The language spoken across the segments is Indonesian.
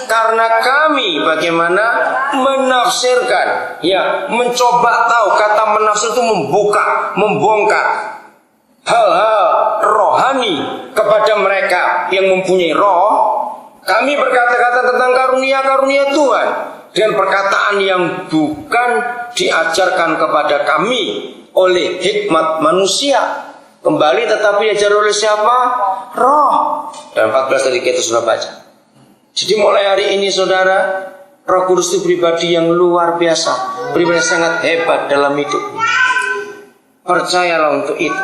Karena kami bagaimana menafsirkan, ya, mencoba tahu. Kata menafsir itu membuka, membongkar hal-hal rohani kepada mereka yang mempunyai roh. Kami berkata-kata tentang karunia-karunia Tuhan dengan perkataan yang bukan diajarkan kepada kami oleh hikmat manusia. Kembali tetapi diajar oleh siapa? Roh. Dan 14 tadi kita sudah baca. Jadi mulai hari ini saudara, Roh Kudus itu pribadi yang luar biasa, pribadi yang sangat hebat dalam hidup. Percayalah untuk itu.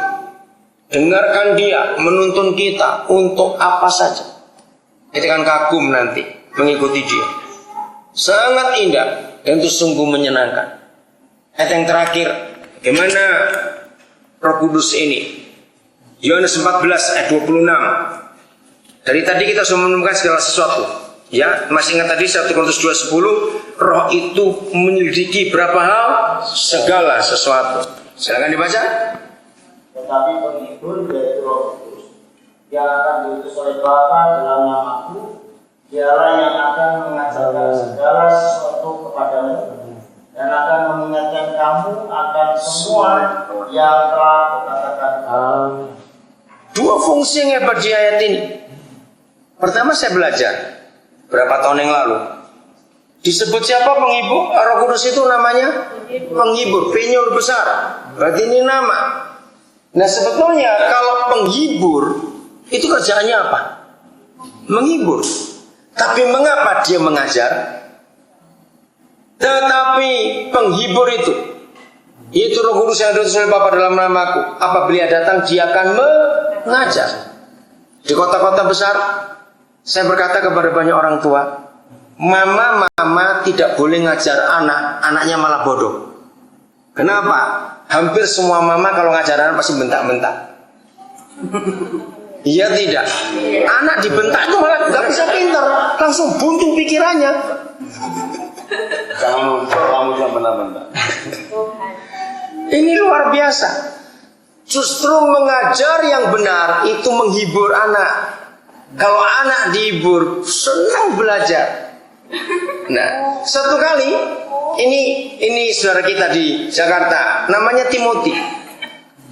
Dengarkan dia menuntun kita untuk apa saja. Kita akan kagum nanti mengikuti dia. Sangat indah dan itu sungguh menyenangkan. Ayat yang terakhir, bagaimana Roh Kudus ini? Yohanes 14 ayat 26. Dari tadi kita sudah menemukan segala sesuatu. Ya, masih ingat tadi 1 Korintus 2:10, roh itu menyelidiki berapa hal? Segala sesuatu. Silakan dibaca. Tetapi penghibur yaitu Roh Kudus, yang akan diutus oleh Bapa dalam namaku, dialah yang akan mengajarkan segala sesuatu kepadamu dan akan mengingatkan kamu akan semua yang telah kukatakan. Dua fungsi yang hebat di ayat ini. Pertama, saya belajar berapa tahun yang lalu. Disebut siapa penghibur? Roh Kudus itu namanya penghibur, P-nya besar. Berarti ini nama. Nah, sebetulnya kalau penghibur itu kerjaannya apa? Menghibur. Tapi mengapa dia mengajar? Tetapi penghibur itu, yaitu Roh Kudus yang diutus oleh Bapa dalam namaku, apabila datang dia akan mengajar. Di kota-kota besar, saya berkata kepada banyak orang tua, mama tidak boleh ngajar anaknya malah bodoh. Kenapa? Hampir semua mama kalau ngajar anak pasti bentak-bentak. Iya tidak? Anak dibentak itu malah gak bisa pintar, langsung buntu pikirannya. Kamu jangan bentak-bentak. Ini luar biasa. Justru mengajar yang benar itu menghibur anak. Kalau anak dihibur, senang belajar. Nah, satu kali ini saudara kita di Jakarta, namanya Timothy.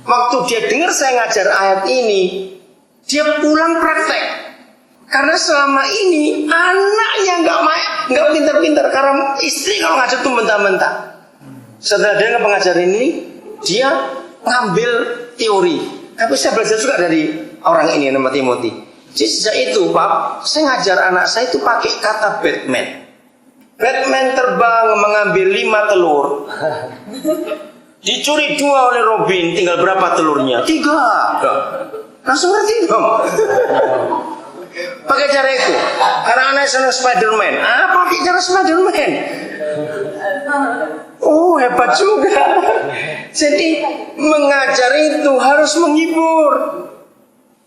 Waktu dia dengar saya ngajar ayat ini, dia pulang praktek. Karena selama ini anaknya nggak pintar-pintar, karena istri kalau ngajar tuh mentah-mentah. Setelah dia pengajar ini, dia ngambil teori. Tapi saya belajar juga dari orang ini nama Timothy. Jadi sejak itu, Pak, saya ngajar anak saya itu pakai kata Batman. Batman terbang mengambil 5 telur. Dicuri 2 oleh Robin, tinggal berapa telurnya? 3. Langsung ngerti dong. Pakai cara itu. Karena anak senang Spiderman. Pakai cara Spiderman. Oh, hebat juga. Jadi mengajar itu harus menghibur.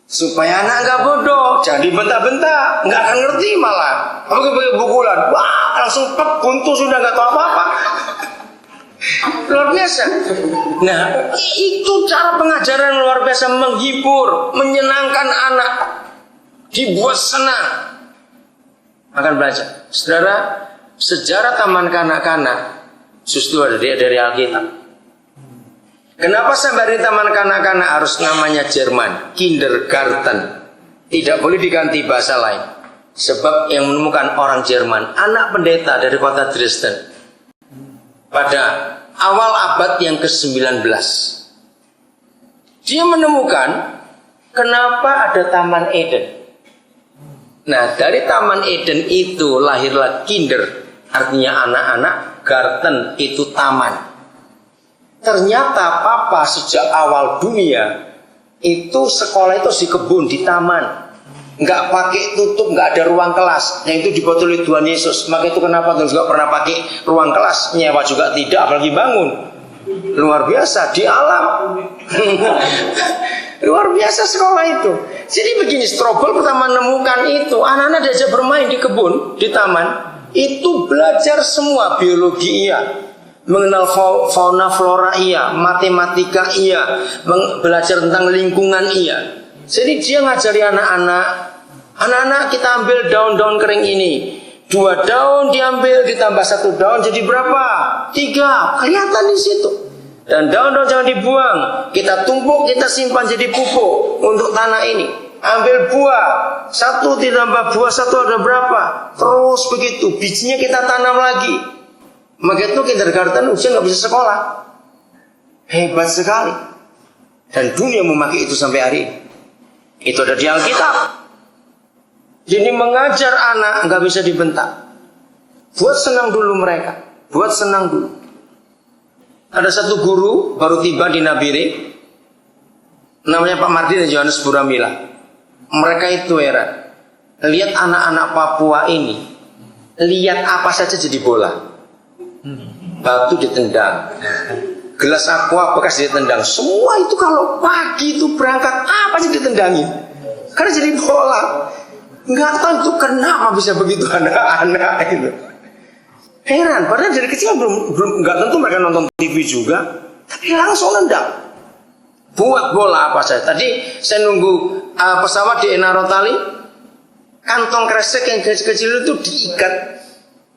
Supaya anak gak bodoh, jangan dibentak-bentak, gak akan ngerti malah. Pakai bukulan, wah langsung buntu sudah gak tahu apa-apa. Luar biasa. Nah, itu cara pengajaran luar biasa, menghibur, menyenangkan anak, dibuat senang akan belajar. Saudara, sejarah taman kanak-kanak justru ada dari Alkitab. Kenapa sampai taman kanak-kanak harus namanya Jerman, kindergarten? Tidak boleh diganti bahasa lain. Sebab yang menemukan orang Jerman, anak pendeta dari kota Dresden, pada awal abad yang ke-19. Dia menemukan kenapa ada Taman Eden. Nah, dari Taman Eden itu lahirlah kinder, artinya anak-anak, garten itu taman. Ternyata papa sejak awal dunia itu sekolah itu di kebun, di taman, nggak pakai tutup, nggak ada ruang kelas. Yang itu dibuat oleh Tuhan Yesus. Maka itu kenapa Tuhan juga pernah pakai ruang kelas, nyewa juga tidak, apalagi bangun. Luar biasa di alam. Luar biasa sekolah itu. Jadi begini, Strobel pertama menemukan itu, anak-anak diajak bermain di kebun, di taman, itu belajar semua, biologi iya, mengenal fauna flora iya, matematika iya, belajar tentang lingkungan iya. Jadi dia ngajari anak-anak kita ambil daun-daun kering ini, 2 daun diambil ditambah 1 daun jadi berapa? 3. Kelihatan di situ. Dan daun-daun jangan dibuang. Kita tumpuk, kita simpan jadi pupuk untuk tanah ini. Ambil buah, 1 ditambah buah 1 ada berapa? Terus begitu. Bijinya kita tanam lagi. Maka itu kindergarten usia nggak bisa sekolah. Hebat sekali. Dan dunia memakai itu sampai hari ini. Itu ada di Alkitab. Jadi mengajar anak nggak bisa dibentak. Buat senang dulu mereka. Buat senang dulu. Ada satu guru baru tiba di Nabire, namanya Pak Mardi dan Johannes Buramila. Mereka itu heran. Lihat anak-anak Papua ini, lihat apa saja jadi bola. Batu ditendang, gelas aqua bekas ditendang. Semua itu kalau pagi itu berangkat apa sih ditendangin? Karena jadi bola. Nggak tahu itu kenapa bisa begitu anak-anak itu. Heran, padahal dari kecil belum nggak tentu mereka nonton TV juga, tapi langsung nendang. Buat bola apa saja. Tadi saya nunggu pesawat di Enarotali, kantong kresek yang kecil-kecil itu diikat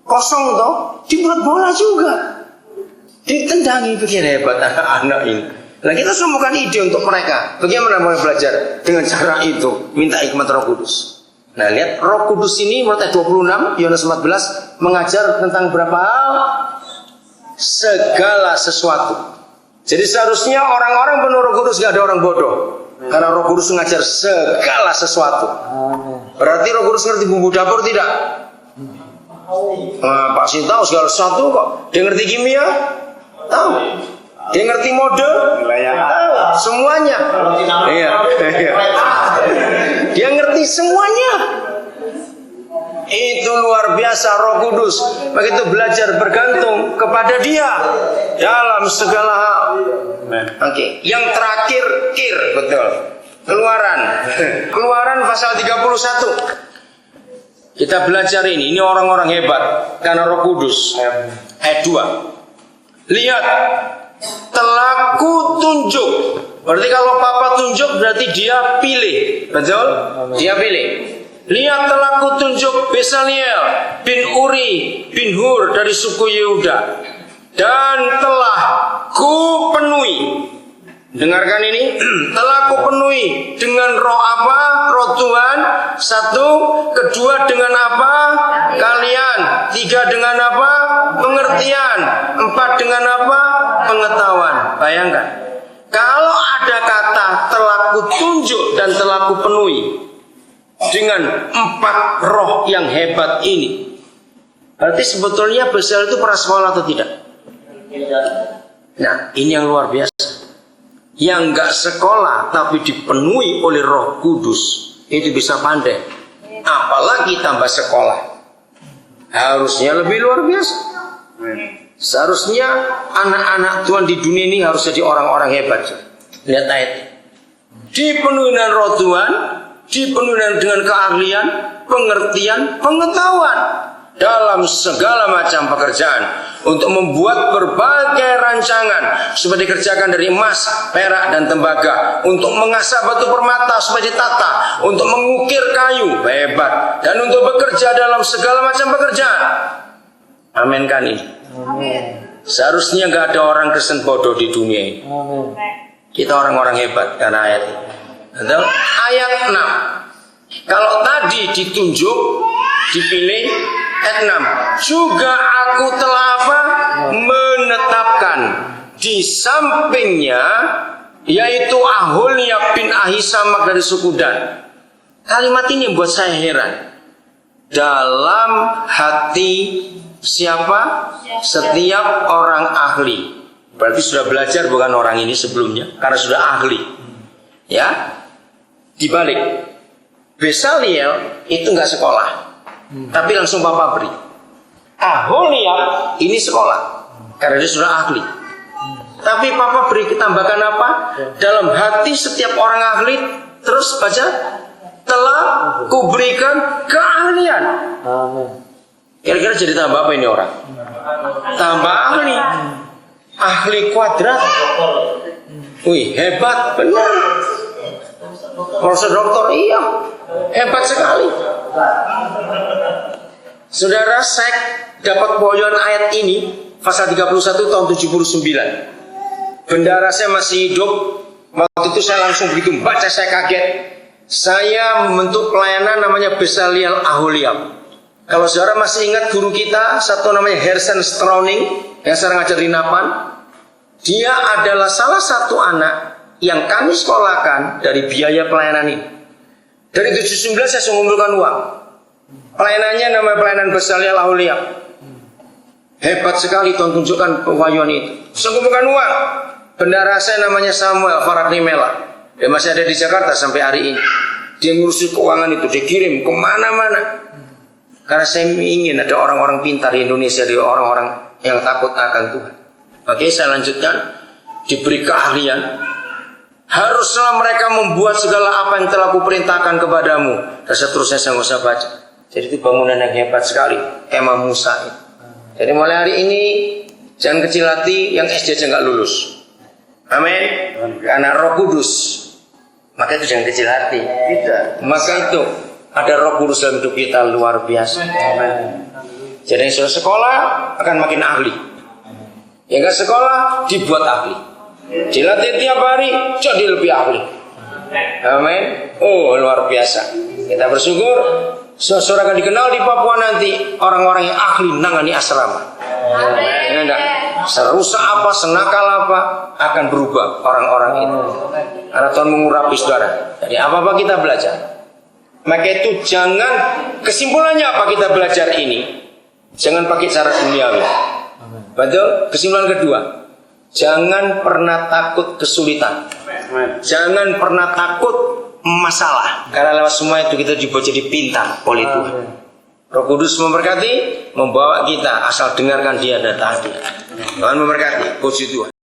kosong toh, dibuat bola juga. Ditendangi, pikir hebat anak-anak ini. Nah kita semuakan ide untuk mereka. Bagaimana mereka belajar dengan cara itu, minta hikmat Roh Kudus. Nah lihat Roh Kudus ini menurut ayat 26 Yohanes 14 mengajar tentang berapa hal? Segala sesuatu. Jadi seharusnya orang-orang penuh Roh Kudus gak ada orang bodoh. Karena Roh Kudus mengajar segala sesuatu. Berarti Roh Kudus ngerti bumbu dapur tidak? Nah, Pak Sin tahu segala sesuatu kok. Dia ngerti kimia? Tahu. Dia ngerti mode? Tahu. Semuanya. Iya. Dia ngerti semuanya. Itu luar biasa Roh Kudus. Begitu belajar bergantung kepada Dia dalam segala hal. Oke. Yang terakhir kir, betul. Keluaran pasal 31. Kita belajar ini orang-orang hebat karena Roh Kudus. Ayat 2. Lihat, telah kutunjuk. Berarti kalau Papa tunjuk berarti dia pilih. Betul? Dia pilih. Lihat telah kutunjuk Bezaleel bin Uri bin Hur dari suku Yehuda. Dan telah kupenuhi. Dengarkan ini. Telah kupenuhi dengan roh apa? Roh Tuhan. 1. Kedua dengan apa? Kalian. 3 dengan apa? Pengertian. 4 dengan apa? Pengetahuan. Bayangkan. Kalau ada kata telah kutunjuk dan telah kupenuhi dengan 4 roh yang hebat ini, berarti sebetulnya Bezaleel itu pernah sekolah atau tidak? Nah, ini yang luar biasa. Yang nggak sekolah tapi dipenuhi oleh Roh Kudus itu bisa pandai. Apalagi tambah sekolah, harusnya lebih luar biasa. Seharusnya anak-anak Tuhan di dunia ini harus jadi orang-orang hebat. Lihat ayat. Dipenuhi dengan roh Tuhan, dipenuhi dengan keahlian, pengertian, pengetahuan dalam segala macam pekerjaan untuk membuat berbagai rancangan supaya dikerjakan dari emas, perak, dan tembaga, untuk mengasah batu permata supaya ditata, untuk mengukir kayu, hebat, dan untuk bekerja dalam segala macam pekerjaan. Amin kan ini? Amin. Seharusnya nggak ada orang Kristen bodoh di dunia ini. Amin. Kita orang-orang hebat karena ayat ini. Ayat 6. Kalau tadi ditunjuk, dipilih, ayat 6. Juga aku telah apa? Menetapkan di sampingnya, yaitu Aholiab bin Ahisamak dari suku Dan. Kalimat ini buat saya heran. Dalam hati siapa? Setiap orang ahli. Berarti sudah belajar bukan orang ini sebelumnya, karena sudah ahli. Ya, dibalik. Bezaleel itu nggak sekolah, tapi langsung Papa beri. Aholiab ini sekolah, karena dia sudah ahli. Tapi Papa beri tambahkan apa? Dalam hati setiap orang ahli. Terus baca, telah kuberikan keahlian. Kira-kira jadi tambah apa ini orang? Tambah ahli. Ahli kuadrat. Wih, hebat, benar. Profesor doktor, iya, hebat sekali. Saudara, saya dapat poyoan ayat ini pasal 31 tahun 79. Bendara saya masih hidup. Waktu itu saya langsung begitu baca, saya kaget. Saya membentuk pelayanan namanya Besaliel Aholiab. Kalau saudara masih ingat guru kita, satu namanya Hersen Strauning yang sekarang ngajar di Napan. Dia adalah salah satu anak yang kami sekolahkan dari biaya pelayanan ini. Dari 79 saya mengumpulkan uang. Pelayanannya namanya pelayanan Besaliel Aholiab. Hebat sekali Tuhan tunjukkan pewahyuan itu. Saya mengumpulkan uang. Bendara saya namanya Samuel Faraknimela. Dia masih ada di Jakarta sampai hari ini. Dia ngurusi keuangan itu, dikirim kemana-mana. Karena saya ingin ada orang-orang pintar di Indonesia, ada orang-orang yang takut akan Tuhan. Oke, saya lanjutkan. Diberi keahlian. Haruslah mereka membuat segala apa yang telah kuperintahkan kepadamu. Dan seterusnya saya nggak usah baca. Jadi itu bangunan yang hebat sekali. Kemah Musa itu. Jadi mulai hari ini jangan kecil hati yang SD aja nggak lulus. Amin. Karena Roh Kudus. Maka itu jangan kecil hati. Tidak. Maka itu ada Roh Kudus dalam hidup kita luar biasa. Amin. Jadi yang sudah sekolah akan makin ahli. Yang nggak sekolah dibuat ahli. Dilatih tiap hari jadi lebih ahli. Amin. Oh, luar biasa. Kita bersyukur saudara akan dikenal di Papua nanti orang-orang yang ahli nangani asrama. Ya enggak? Serusak apa, senakal apa akan berubah orang-orang itu. Karena Tuhan mengurapi saudara. Jadi apa-apa kita belajar. Maka itu jangan, kesimpulannya apa kita belajar ini? Jangan pakai cara duniawi. Betul? Kesimpulan kedua, jangan pernah takut kesulitan. Jangan pernah takut masalah. Karena lewat semua itu kita dibuat jadi pintar oleh Tuhan. Roh Kudus memberkati, membawa kita asal dengarkan Dia dan taati. Tuhan memberkati. Puji Tuhan.